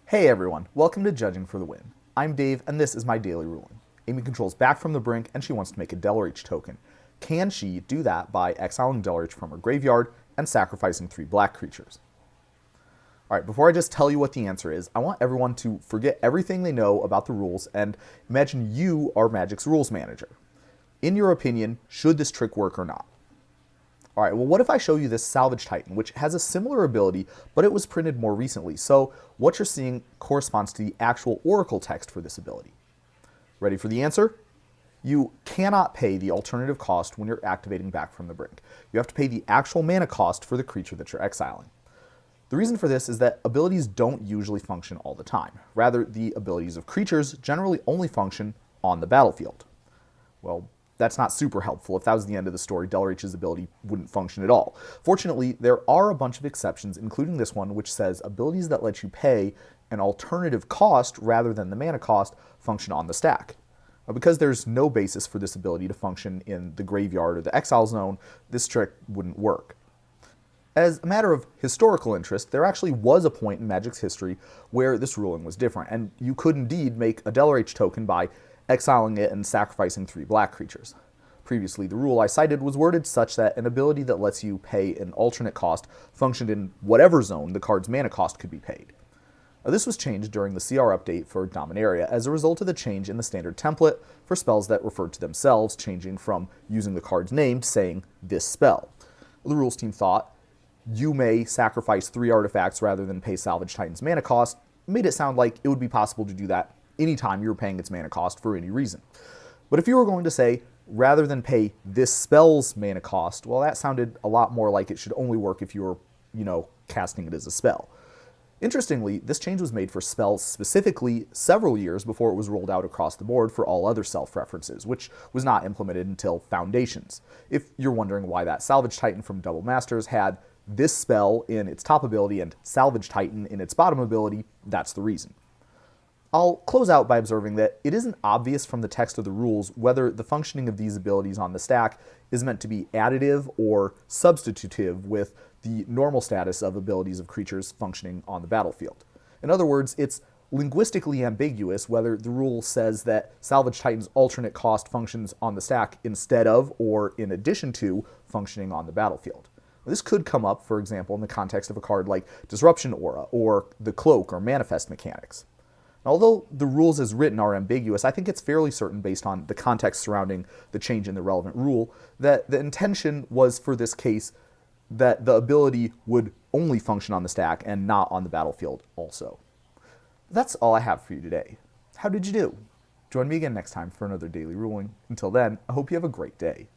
Hey everyone, welcome to Judging for the Win. I'm Dave, and this is my daily ruling. Amy controls back from the brink, and she wants to make a Delraich token. Can she do that by exiling Delraich from her graveyard and sacrificing 3 black creatures? Alright, before I just tell you what the answer is, I want everyone to forget everything they know about the rules and imagine you are Magic's rules manager. In your opinion, should this trick work or not? Alright, well what if I show you this Salvage Titan, which has a similar ability, but it was printed more recently, so what you're seeing corresponds to the actual Oracle text for this ability. Ready for the answer? You cannot pay the alternative cost when you're activating back from the brink. You have to pay the actual mana cost for the creature that you're exiling. The reason for this is that abilities don't usually function all the time. Rather, the abilities of creatures generally only function on the battlefield. Well, that's not super helpful. If that was the end of the story, Delraich's ability wouldn't function at all. Fortunately, there are a bunch of exceptions, including this one, which says abilities that let you pay an alternative cost rather than the mana cost function on the stack. Now, because there's no basis for this ability to function in the graveyard or the exile zone, this trick wouldn't work. As a matter of historical interest, there actually was a point in Magic's history where this ruling was different, and you could indeed make a Delraich token by exiling it and sacrificing 3 black creatures. Previously, the rule I cited was worded such that an ability that lets you pay an alternate cost functioned in whatever zone the card's mana cost could be paid. Now, this was changed during the CR update for Dominaria as a result of the change in the standard template for spells that referred to themselves, changing from using the card's name to saying this spell. The rules team thought you may sacrifice 3 artifacts rather than pay Salvage Titan's mana cost, made it sound like it would be possible to do that anytime you were paying its mana cost for any reason. But if you were going to say, rather than pay this spell's mana cost, well, that sounded a lot more like it should only work if you were, casting it as a spell. Interestingly, this change was made for spells specifically several years before it was rolled out across the board for all other self-references, which was not implemented until Foundations. If you're wondering why that Salvage Titan from Double Masters had this spell in its top ability and Salvage Titan in its bottom ability, that's the reason. I'll close out by observing that it isn't obvious from the text of the rules whether the functioning of these abilities on the stack is meant to be additive or substitutive with the normal status of abilities of creatures functioning on the battlefield. In other words, it's linguistically ambiguous whether the rule says that Salvage Titan's alternate cost functions on the stack instead of or in addition to functioning on the battlefield. This could come up, for example, in the context of a card like Disruption Aura or the Cloak or Manifest mechanics. Although the rules as written are ambiguous, I think it's fairly certain based on the context surrounding the change in the relevant rule that the intention was for this case that the ability would only function on the stack and not on the battlefield also. That's all I have for you today. How did you do? Join me again next time for another daily ruling. Until then, I hope you have a great day.